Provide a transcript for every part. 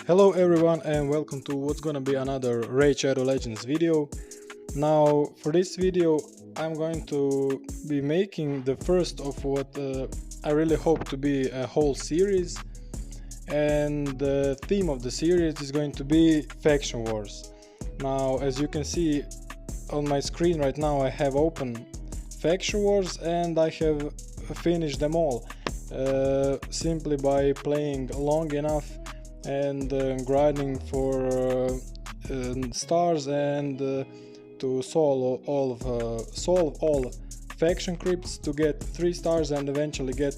Hello everyone and welcome to what's gonna be another Raid Shadow Legends video. Now for this video I'm going to be making the first of what I really hope to be a whole series, and the theme of the series is going to be faction wars. Now as you can see on my screen right now, I have open faction wars and I have finished them all simply by playing long enough and grinding for stars and to solve all faction crypts to get 3 stars and eventually get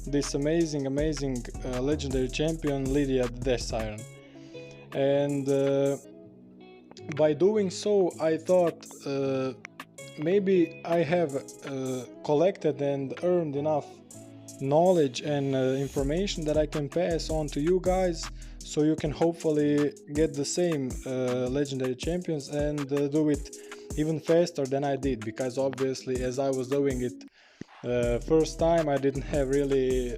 this amazing legendary champion Lydia the Death Siren. And by doing so I thought maybe I have collected and earned enough knowledge and information that I can pass on to you guys, so you can hopefully get the same legendary champions and do it even faster than I did, because obviously as I was doing it first time I didn't have really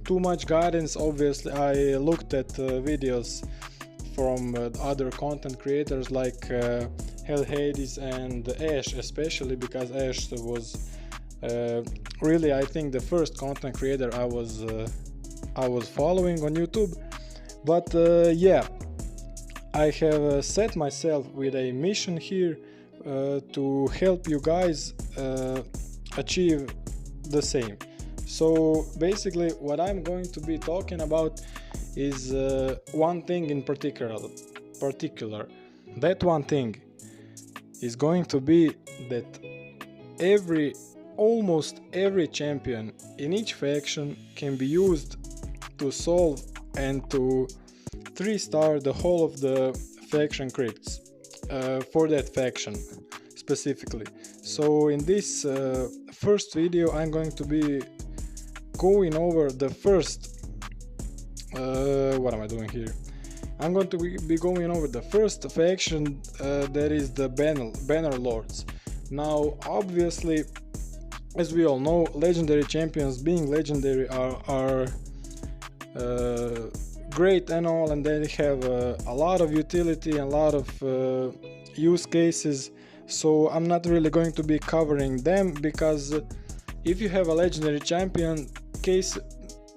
too much guidance. Obviously I looked at videos from other content creators like hase and Ash, especially because Ash was really, I think, the first content creator I was following on YouTube. But yeah, I have set myself with a mission here to help you guys achieve the same. So basically what I'm going to be talking about is one thing in particular. That one thing is going to be that almost every champion in each faction can be used to solve and to 3-star the whole of the faction crypts for that faction specifically. So in this first video I'm going to be going over the first what am I doing here? I'm going to be going over the first faction, that is the Banner Lords. Now obviously, as we all know, legendary champions being legendary are great and all, and they have a lot of utility and a lot of use cases, so I'm not really going to be covering them, because if you have a legendary champion case,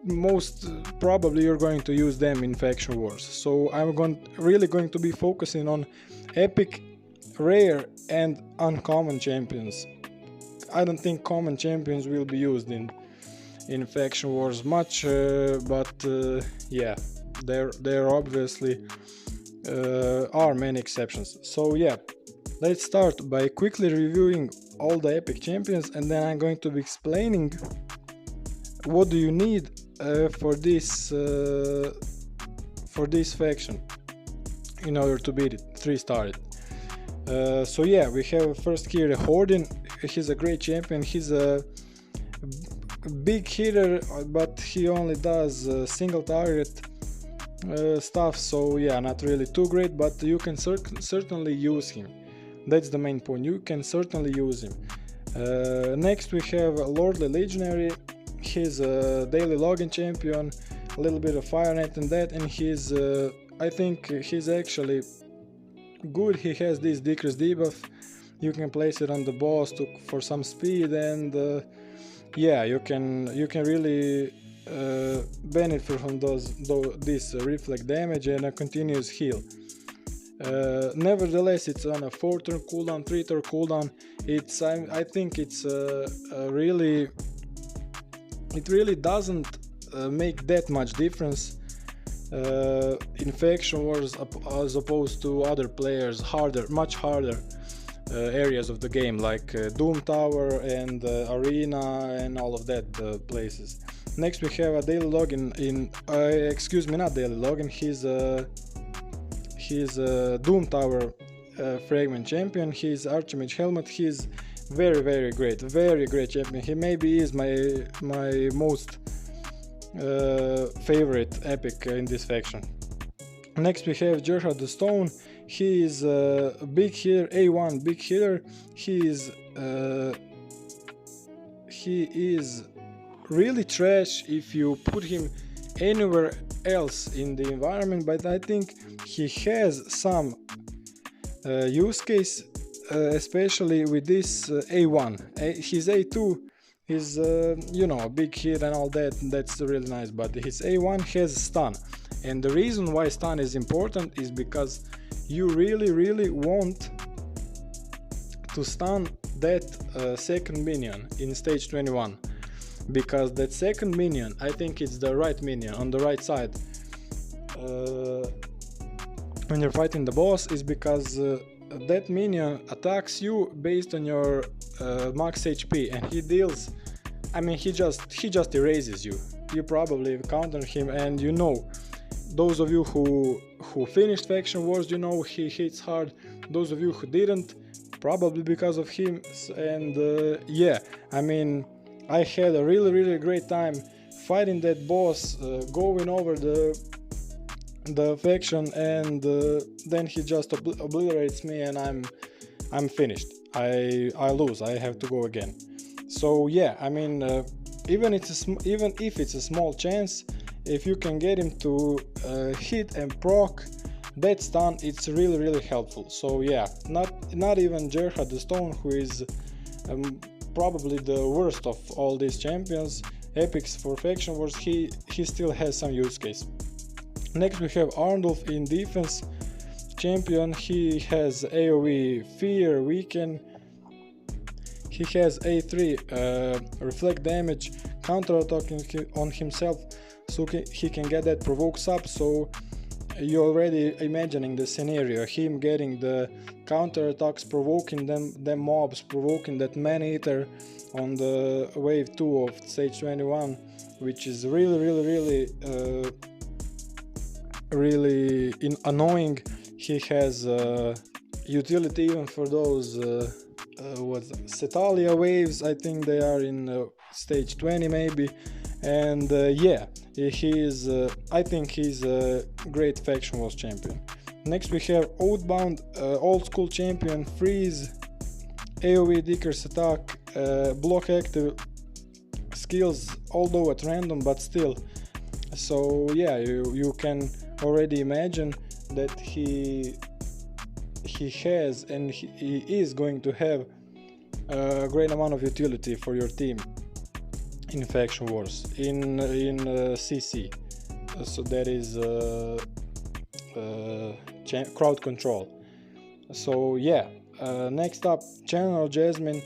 most probably you're going to use them in faction wars. So I'm really going to be focusing on epic, rare and uncommon champions. I don't think common champions will be used in faction wars much, but yeah, there obviously are many exceptions. So yeah, let's start by quickly reviewing all the epic champions, and then I'm going to be explaining what do you need for this faction in order to beat it, 3-star it. So yeah, we have first here Hordin. He's a great champion. He's a big hitter, but he only does single target stuff, so yeah, not really too great, but you can certainly use him. That's the main point, you can certainly use him. Next we have Lordly Legionary. He's a daily login champion, a little bit of fire net and that, and he's I think he's actually good. He has this decrease debuff. You can place it on the boss for some speed, and yeah, you can really benefit from this reflect damage and a continuous heal. Nevertheless, it's on a 4-turn cooldown, 3-turn cooldown. I think it's it really doesn't make that much difference in faction wars as opposed to other players, much harder areas of the game, like Doom Tower and Arena and all of that places. Next we have a daily login excuse me, not daily login, he's a Doom Tower fragment champion. He's Archimage Helmet. He's very great champion. He maybe is my most favorite epic in this faction. Next we have Gerhard the Stone. He is a big hitter, A1 big hitter. He is really trash if you put him anywhere else in the environment, but I think he has some use case, especially with this A1. His A2 is, you know, a big hit and all that, that's really nice, but his A1 has stun. And the reason why stun is important is because you really want to stun that second minion in stage 21, because that second minion, I think it's the right minion on the right side, when you're fighting the boss, is because that minion attacks you based on your max HP, and he deals, I mean, he just erases you. You probably counter him, and you know, those of you who finished Faction Wars, you know he hits hard. Those of you who didn't, probably because of him. And yeah, I mean, I had a really great time fighting that boss, going over the faction, and then he just obliterates me, and I'm finished. I lose. I have to go again. So yeah, I mean, even if it's a small chance, if you can get him to hit and proc that stun, it's really helpful. So yeah, not even Gerhard the Stone, who is probably the worst of all these champions, epics for Faction Wars, he still has some use case. Next we have Arndulf in defense champion. He has AoE Fear, Weaken. He has A3 reflect damage, counter attack on himself, so he can get that provokes up. So you're already imagining the scenario, him getting the counter attacks, provoking them mobs, provoking that man eater on the wave 2 of stage 21, which is really annoying. He has utility even for those Cetalia waves, I think they are in stage 20 maybe. And yeah, he is, I think he's a great Faction Wars champion. Next we have Oathbound, old school champion, freeze, AoE Dickers attack, block active skills, although at random, but still. So yeah, you can already imagine that he has, and he is going to have a great amount of utility for your team in Faction Wars, in CC. So that is crowd control. So yeah, next up, Channel Jasmine,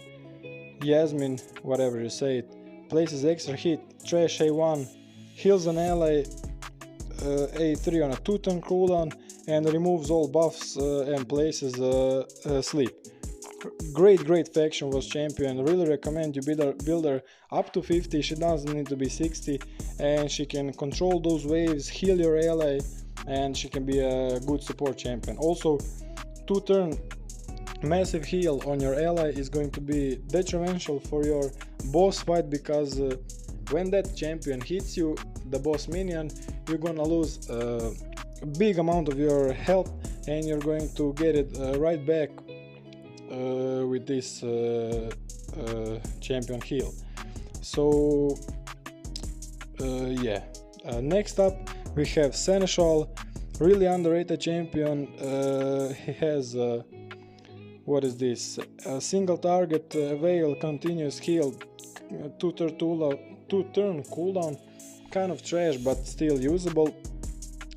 whatever you say it, places extra hit, trash A1, heals an ally A3 on a 2-turn cooldown, and removes all buffs and places sleep. Great Faction Wars champion. Really recommend you build her up to 50. She doesn't need to be 60, and she can control those waves, heal your ally, and she can be a good support champion. Also, 2-turn massive heal on your ally is going to be detrimental for your boss fight, because when that champion hits you, the boss minion, you're gonna lose a big amount of your health, and you're going to get it right back with this champion heal. So yeah, next up we have Seneschal, really underrated champion. He has what is this? A single target veil, continuous heal, 2-turn cooldown, kind of trash but still usable.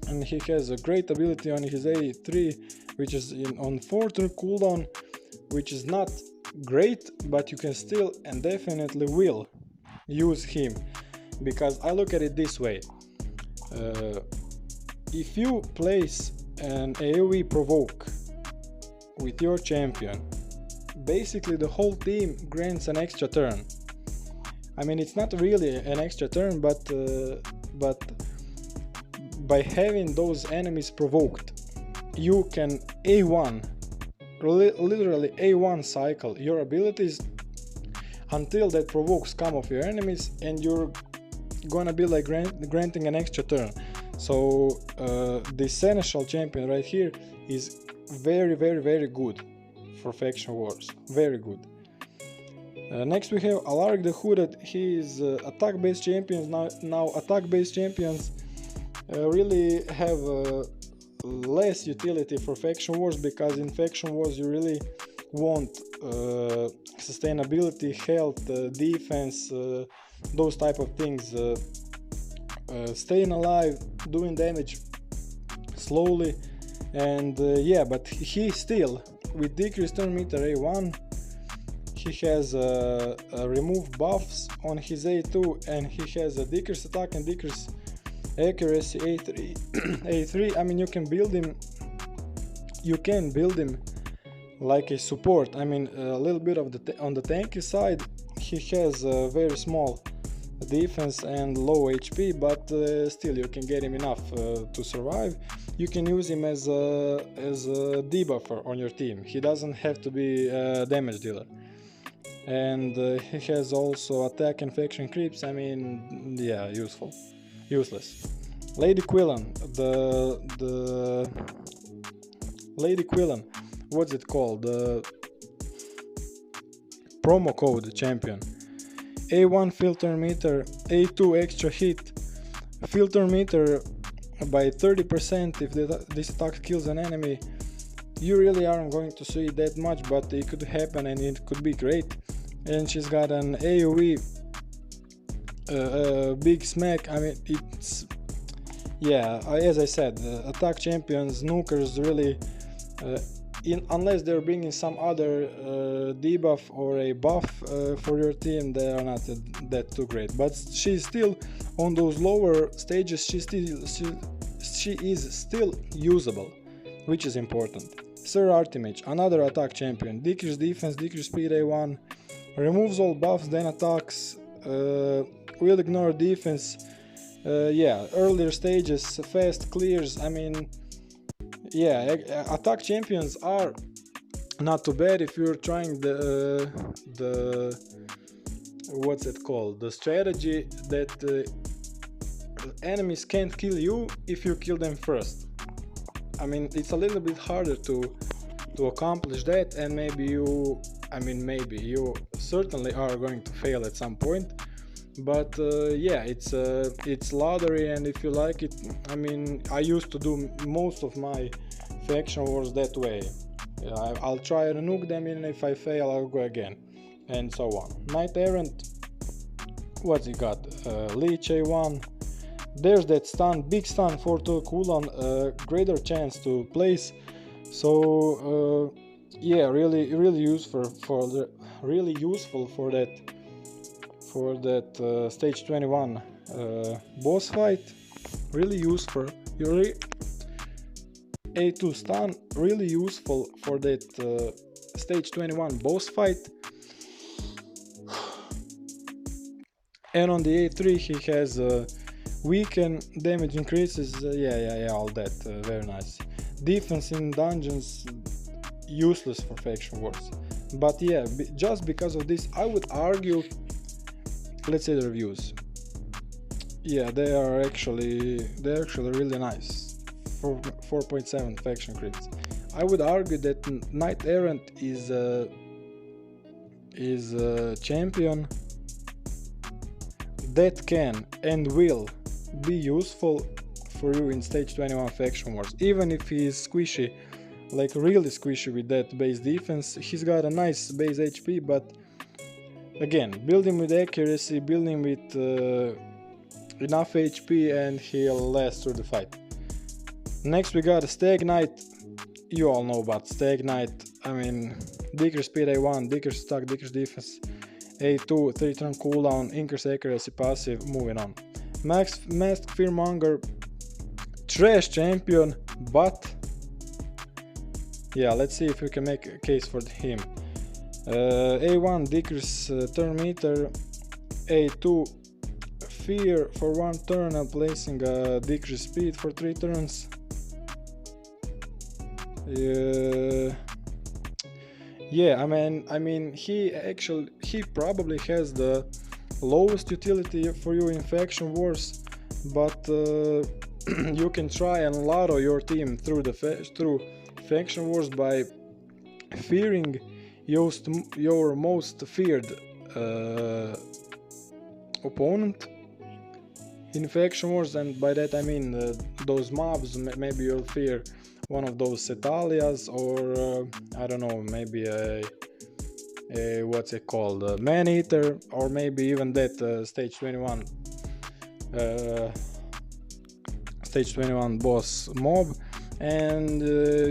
And he has a great ability on his A3, which is on 4-turn cooldown, which is not great, but you can still and definitely will use him, because I look at it this way. If you place an AoE provoke with your champion, basically the whole team grants an extra turn. I mean, it's not really an extra turn, but by having those enemies provoked, you can A1, literally A1 cycle your abilities until that provokes come off your enemies, and you're gonna be like granting an extra turn. So the Seneschal champion right here is very good for Faction Wars, very good. Next we have Alaric the Hooded. He is attack based champions. Now attack based champions really have less utility for faction wars, because in faction wars you really want sustainability, health, defense, those type of things, staying alive, doing damage slowly. And yeah, but he still, with decreased turn meter A1, he has remove buffs on his A2, and he has a decreased attack and decreased accuracy A3. A3, I mean, you can build him like a support. I mean, a little bit of on the tanky side, he has a very small defense and low HP, but still you can get him enough to survive. You can use him as a debuffer on your team. He doesn't have to be a damage dealer. And he has also attack and faction creeps. I mean, yeah, useless. Lady Quillan, the Lady Quillan, what's it called? The promo code champion. A1 filter meter, A2 extra hit, filter meter by 30% if this attack kills an enemy. You really aren't going to see that much, but it could happen and it could be great. And she's got an AoE big smack. I mean, it's, yeah, as I said, attack champions, nukers really, unless they're bringing some other debuff or a buff for your team, they are not that too great. But she's still on those lower stages. She is still usable, which is important. Sir Artimage, another attack champion, decrease defense, decrease speed A1, removes all buffs, then attacks, will ignore defense. Yeah, earlier stages, fast clears. I mean, yeah, attack champions are not too bad if you're trying the what's it called, the strategy that enemies can't kill you if you kill them first. I mean, it's a little bit harder to accomplish that, and maybe you certainly are going to fail at some point. But yeah, it's lottery, and if you like it, I mean, I used to do most of my faction wars that way. I'll try to nuke them, and if I fail, I'll go again, and so on. Knight Errant, what's he got? Leech A1. There's that stun, big stun, 4-2 cooldown, greater chance to place. So yeah, really useful for that stage 21 boss fight. Really useful. A2 stun, really useful for that stage 21 boss fight. And on the A3 he has weaken, damage increases, yeah, all that, very nice. Defense in dungeons, useless for faction wars. But yeah, just because of this, I would argue, let's say the reviews. Yeah, they're actually really nice. 4.7 faction crits. I would argue that Knight Errant is a champion that can and will be useful for you in stage 21 faction wars. Even if he is squishy, like really squishy with that base defense, he's got a nice base HP, but again, building with accuracy, building with enough HP, and he'll last through the fight. Next we got a Stag Knight. You all know about Stag Knight. I mean, decrease speed A1, decrease attack, decrease defense A2, 3-turn cooldown, increase accuracy passive, moving on. Masked Fearmonger, trash champion, but yeah, let's see if we can make a case for him. A1 decrease turn meter, A2 fear for 1 turn and placing a decrease speed for 3 turns. Yeah, I mean he probably has the lowest utility for you in faction wars, but you can try and lotto your team through faction wars by fearing your most feared opponent, in faction wars, and by that I mean those mobs. Maybe you'll fear one of those Setalias, or I don't know, maybe a what's it called, a man-eater, or maybe even that stage 21 boss mob. And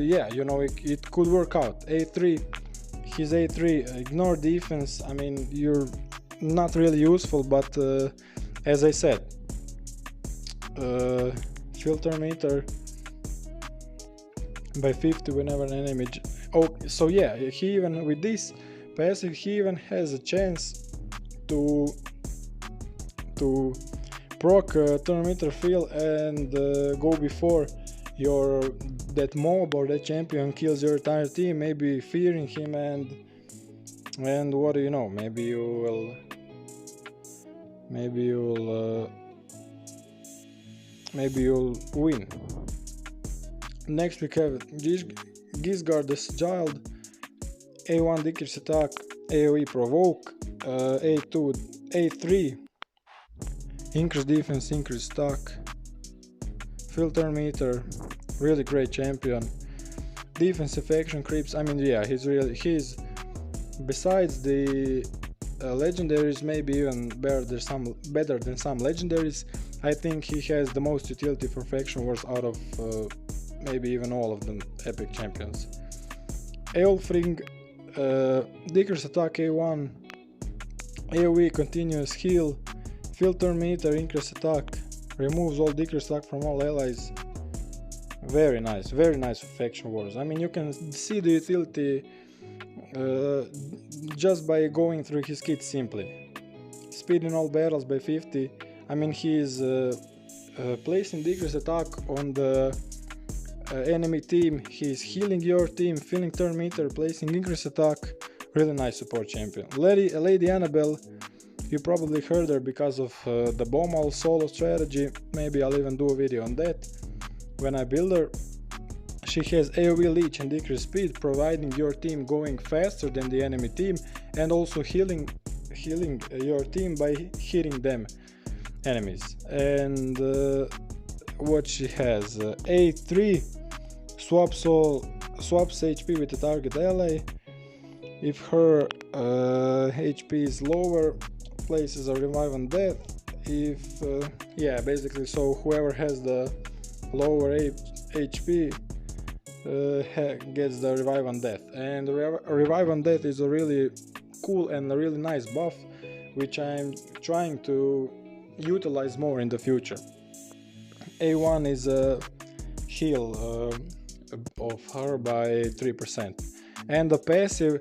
yeah, you know, it could work out. A3, his A3, ignore defense. I mean, you're not really useful, but as I said, filter meter by 50 whenever an enemy. Oh, so yeah, he even with this passive, he even has a chance to proc thermometer field and go before that mob or that champion kills your entire team, maybe fearing him, and what do you know, maybe you'll win. Next we have Gisgard the Child, A1 decrease attack, AoE provoke, A3 increase defense, increase attack, filter meter, really great champion. Defensive action creeps. I mean, yeah, he's besides the legendaries, maybe even better than some legendaries. I think he has the most utility for faction wars out of maybe even all of the epic champions. Aelfring, decrease attack A1, AoE continuous heal, filter meter increase attack, removes all decrease attack from all allies. Very nice for faction wars. I mean, you can see the utility just by going through his kit simply. Speed in all battles by 50. I mean, he is placing decrease attack on the enemy team. He's healing your team, filling turn meter, placing increase attack. Really nice support champion. Lady Annabelle, you probably heard her because of the Bomal solo strategy. Maybe I'll even do a video on that when I build her. She has AoE leech and decreased speed, providing your team going faster than the enemy team, and also healing your team by hitting them enemies. And what she has, A3 swaps HP with the target ally. If her HP is lower, places a revive on death. If yeah, basically, so whoever has the lower HP gets the revive on death. And revive on death is a really cool and a really nice buff, which I'm trying to utilize more in the future. A1 is a heal of her by 3%, and the passive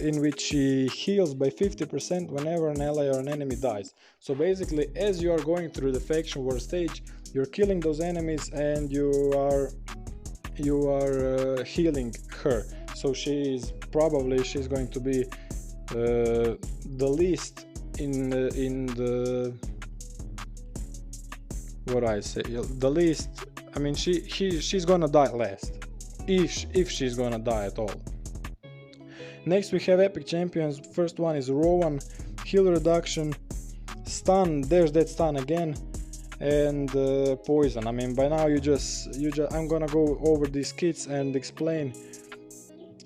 in which she heals by 50% whenever an ally or an enemy dies. So basically, as you are going through the faction war stage, you're killing those enemies and you are healing her. So she's going to be the least in the what I say, the least. I mean, she's gonna die last, if she's gonna die at all. Next we have epic champions. First one is Rowan, heal reduction, stun, there's that stun again, and poison. I mean, by now I'm gonna go over these kits and explain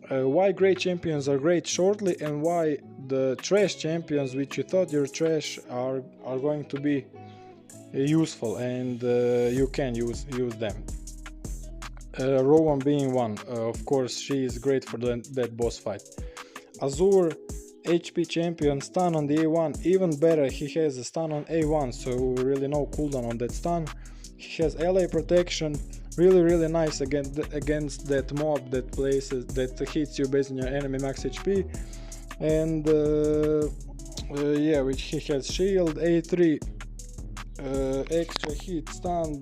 why great champions are great shortly, and why the trash champions, which you thought you're trash, are going to be useful, and you can use them. Rowan being one, of course, she is great for that boss fight. Azure, HP champion, stun on the A1, even better, he has a stun on A1, so really no cooldown on that stun. He has ally protection, really nice against that mob that hits you based on your enemy max HP. And yeah, which he has shield, A3, extra hit, stun,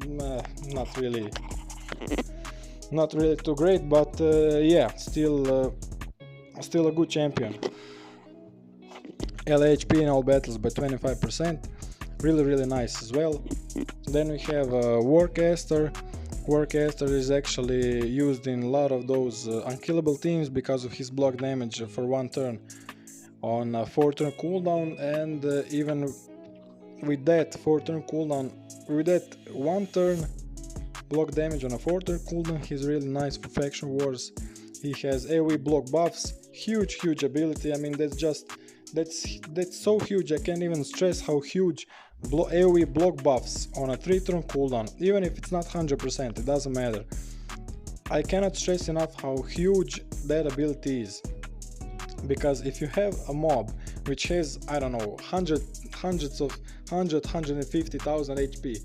not really too great, but yeah, still a good champion. LHP in all battles by 25%, really nice as well. Then we have Warcaster. Warcaster is actually used in a lot of those unkillable teams because of his block damage for one turn on a 4-turn cooldown, and even with that 4-turn cooldown, with that 1 turn block damage on a 4-turn cooldown, he's really nice for faction wars. He has AoE block buffs, huge ability. I mean, that's so huge. I can't even stress how huge AoE block buffs on a 3-turn cooldown, even if it's not 100%, it doesn't matter. I cannot stress enough how huge that ability is, because if you have a mob which has, I don't know, 150,000 HP,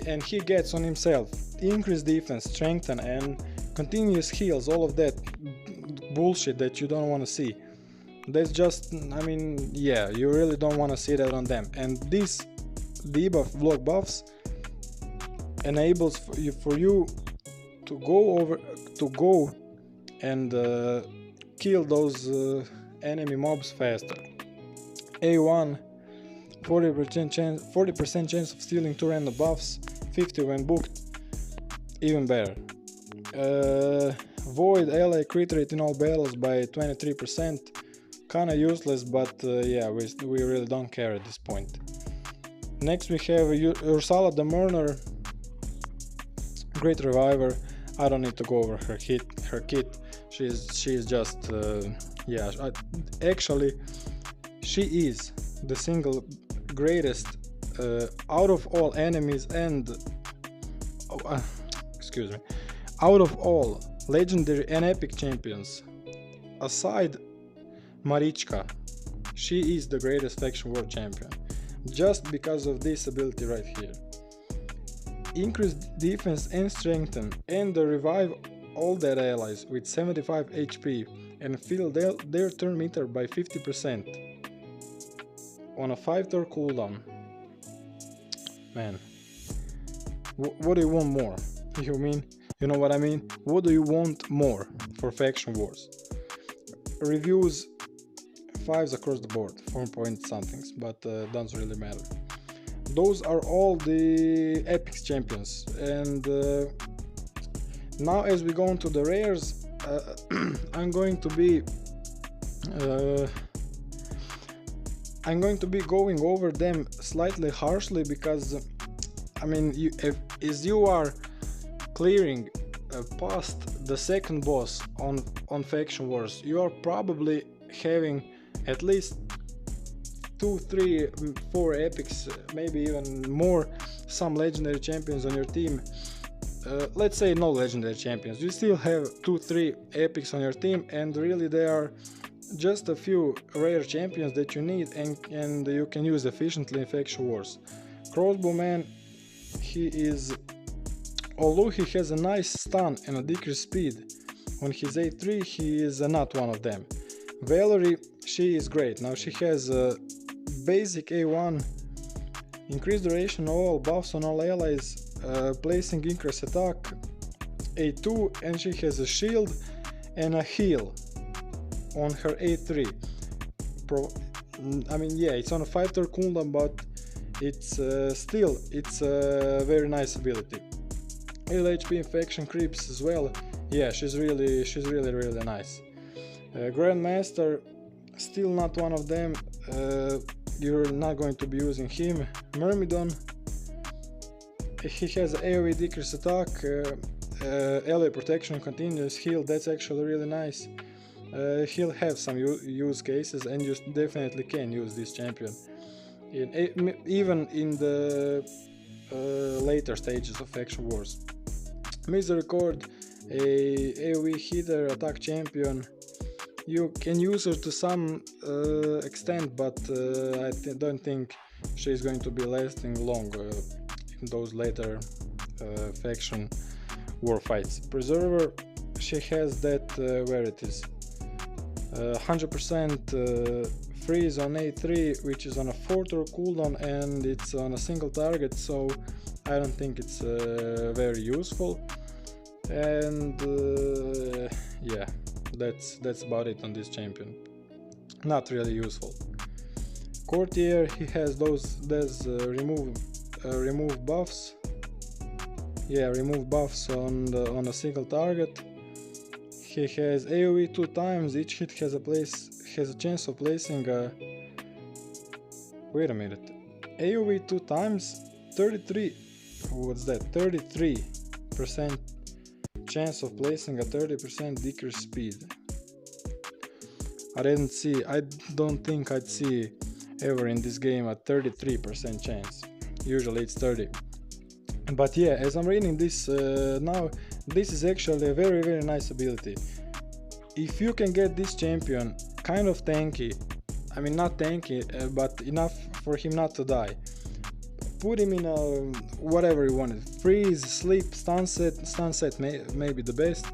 and he gets on himself increased defense, strengthen, and continuous heals, all of that bullshit that you don't want to see. That's just, I mean, yeah, you really don't want to see that on them. And this debuff block buffs enables for you to go and kill those enemy mobs faster. A1, 40% chance of stealing 2 random buffs, 50 when booked, even better. Void ally crit rate in all battles by 23%, kinda useless, but yeah, we really don't care at this point. Next we have Ursula the Mourner, great reviver. I don't need to go over her kit. She's just yeah. Actually, she is the single greatest out of all enemies and excuse me, out of all legendary and epic champions, aside Marichka, she is the greatest faction war champion, just because of this ability right here. Increased defense and strengthen, and the revive all their allies with 75 HP and fill their turn meter by 50% on a 5-turn cooldown. Man, what do you want more? You know what I mean? What do you want more for faction wars? Reviews 5s across the board, 4 point somethings, but doesn't really matter. Those are all the epic champions, and now as we go into the rares, I'm going to be going over them slightly harshly, because I mean, as you are clearing past the second boss on faction wars, you are probably having at least 2, 3, 4 epics, maybe even more, some legendary champions on your team. Let's say no legendary champions, you still have 2, 3 epics on your team, and really there are just a few rare champions that you need and you can use efficiently in faction wars. Crossbowman, although he has a nice stun and a decreased speed on his A3, he is not one of them. Valerie, she is great. Now she has basic A1, increased duration of all buffs on all allies, placing increased attack, A2, and she has a shield and a heal on her A3. I mean, yeah, it's on a 5-turn cooldown, but it's it's a very nice ability. LHP infection creeps as well. Yeah, she's really nice. Grandmaster, still not one of them. You're not going to be using him. Myrmidon, he has AoE decreased attack, ally protection, continuous heal. That's actually really nice. He'll have some use cases, and you definitely can use this champion even in the later stages of faction wars. Misericord, a AoE hitter, attack champion. You can use her to some extent, but I don't think she's going to be lasting long in those later faction war fights. Preserver, she has that, where it is, 100% freeze on A3, which is on a 4-turn cooldown, and it's on a single target, so I don't think it's very useful. And yeah, that's about it on this champion. Not really useful. Courtier, he has remove buffs. Yeah, remove buffs on a single target. He has AoE 2 times. Each hit has a chance of placing Wait a minute. AoE 2 times 33. What's that? 33% chance of placing a 30% decrease speed. I don't think I'd see ever in this game a 33% chance. Usually it's 30. But yeah, as I'm reading this now, this is actually a very nice ability. If you can get this champion kind of tanky, I mean not tanky, but enough for him not to die, put him in a whatever you wanted, freeze, sleep, stun set may be the best.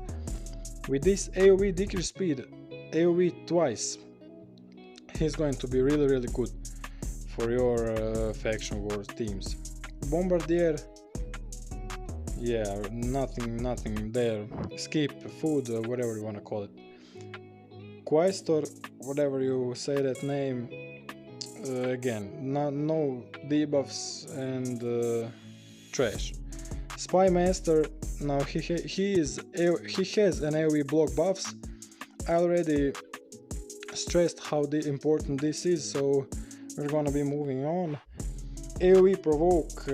With this AoE decrease speed, AoE twice, he's going to be really good for your faction wars teams. Bombardier, yeah, nothing there. Skip, food, whatever you want to call it. Quaestor, whatever you say that name, again, no debuffs and trash. Spy Master, now he has an AoE block buffs. I already stressed how important this is, so we're gonna be moving on. AoE Provoke,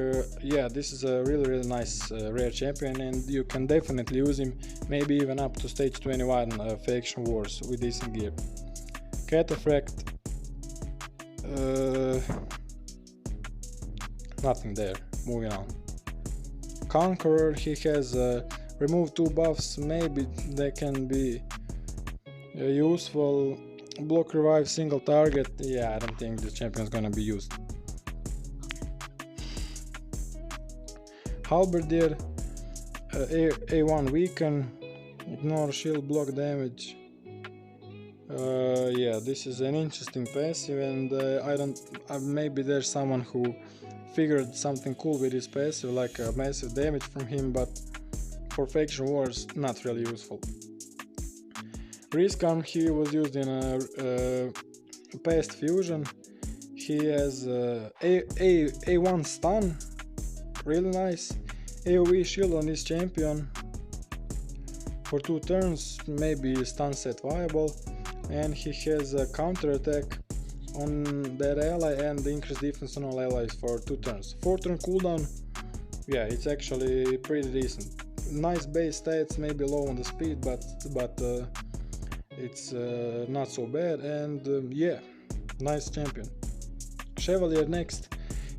yeah, this is a really nice rare champion, and you can definitely use him, maybe even up to stage 21 faction wars with decent gear. Cataphract, nothing there, moving on. Conqueror, he has remove 2 buffs, maybe they can be useful. Block revive single target, yeah, I don't think the champion is gonna be used. Halberdier, A1 weaken, ignore shield block damage. Yeah, this is an interesting passive, and maybe there's someone who figured something cool with his passive, like a massive damage from him, but for faction wars, not really useful. Risk Arm, he was used in a past fusion. He has A1 stun, really nice. AoE shield on this champion for 2 turns, maybe stun set viable, and he has a counter attack on that ally and increased defense on all allies for 2 turns. 4 turn cooldown, yeah, it's actually pretty decent. Nice base stats, maybe low on the speed, but it's not so bad, and yeah, nice champion. Chevalier next.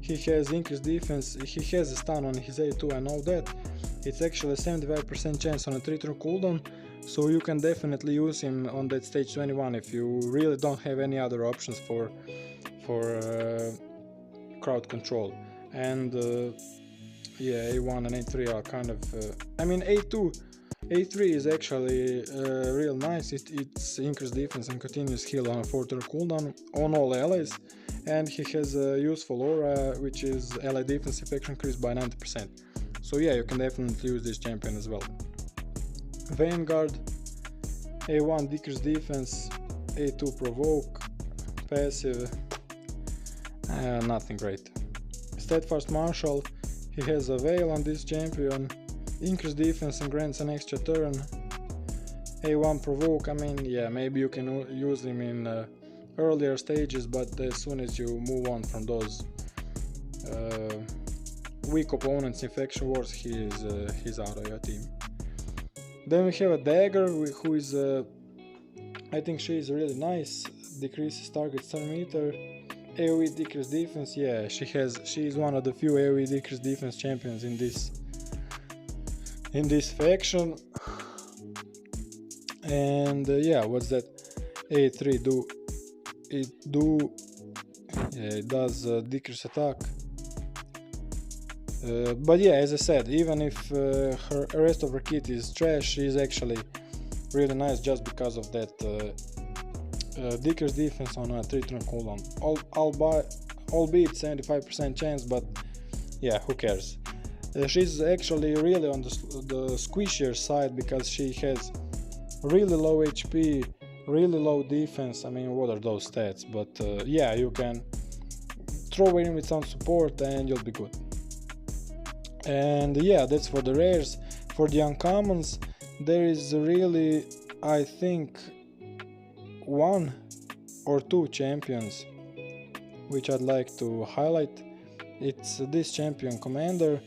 He has increased defense, he has a stun on his A2, I know that. It's actually a 75% chance on a 3 turn cooldown, so you can definitely use him on that stage 21 if you really don't have any other options for crowd control. And yeah, A1 and A3 are kind of, I mean A3 is actually real nice. It's increased defense and continuous heal on a 4 turn cooldown on all allies. And he has a useful aura, which is ally defense effect increased by 90%. So yeah, you can definitely use this champion as well. Vanguard, A1 decreased defense, A2 provoke, passive, nothing great. Steadfast Marshal, he has a veil on this champion, increased defense and grants an extra turn. A1 provoke, I mean, yeah, maybe you can use him in earlier stages, but as soon as you move on from those weak opponents in faction wars, he's out of your team. Then we have a dagger, who is I think she is really nice, decreases target stun meter, AoE decrease defense. Yeah, she is one of the few AoE decrease defense champions in this faction. And yeah, what's that A3 do? It does decrease attack. But yeah, as I said, even if the rest of her kit is trash, she is actually really nice just because of that decrease defense on a 3 turn cooldown. Albeit 75% chance, but yeah, who cares? She's actually really on the squishier side because she has really low HP, really low defense. I mean, what are those stats? But yeah, you can throw her in with some support and you'll be good. And yeah, that's for the rares. For the uncommons, there is really, I think, 1 or 2 champions which I'd like to highlight. It's this champion commander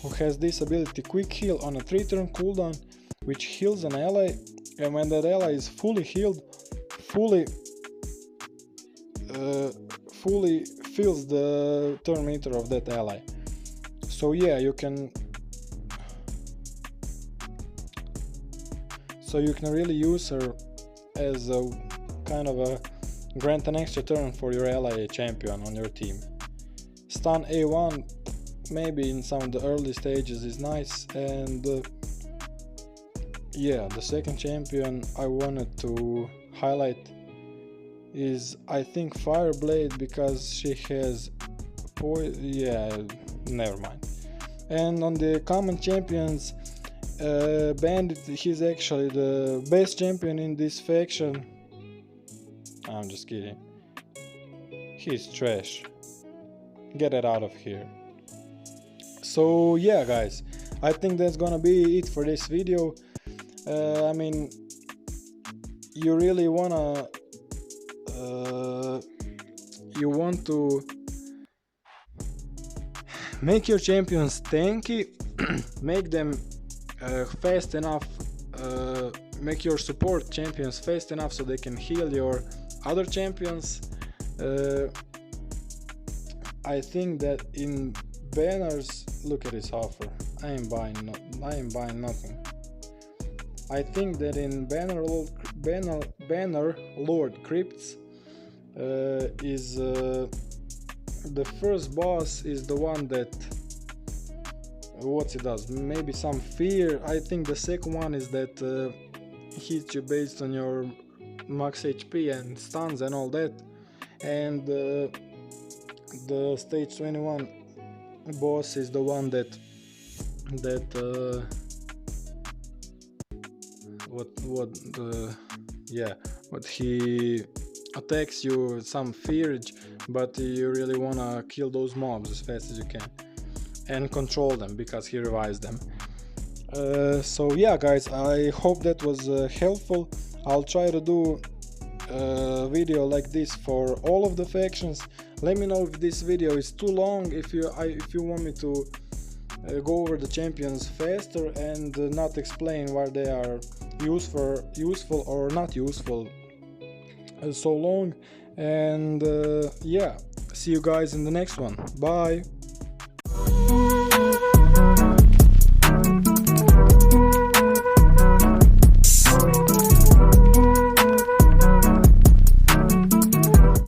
who has this ability Quick Heal on a 3-turn cooldown, which heals an ally, and when that ally is fully healed, fully fills the turn meter of that ally. So yeah, you can really use her as a kind of a grant an extra turn for your ally champion on your team. Stun A1 maybe in some of the early stages is nice, and yeah, the second champion I wanted to highlight is, I think, Fireblade, because she has never mind. And on the common champions, Bandit, he's actually the best champion in this faction. I'm just kidding. He's trash. Get it out of here. So yeah, guys, I think that's gonna be it for this video. I mean, you really wanna you want to make your champions tanky, make them fast enough, make your support champions fast enough so they can heal your other champions. I think that in banners, look at this offer. I am buying nothing. I think that in banner Lord Crypts is the first boss is the one that what it does, maybe some fear. I think the second one is that hits you based on your max HP and stuns and all that, and the stage 21 boss is the one that what he attacks you with some fear, but you really wanna kill those mobs as fast as you can and control them because he revives them. So yeah, guys, I hope that was helpful. I'll try to do a video like this for all of the factions. Let me know if this video is too long, if you want me to go over the champions faster and not explain why they are useful or not useful so long. And yeah, see you guys in the next one. Bye.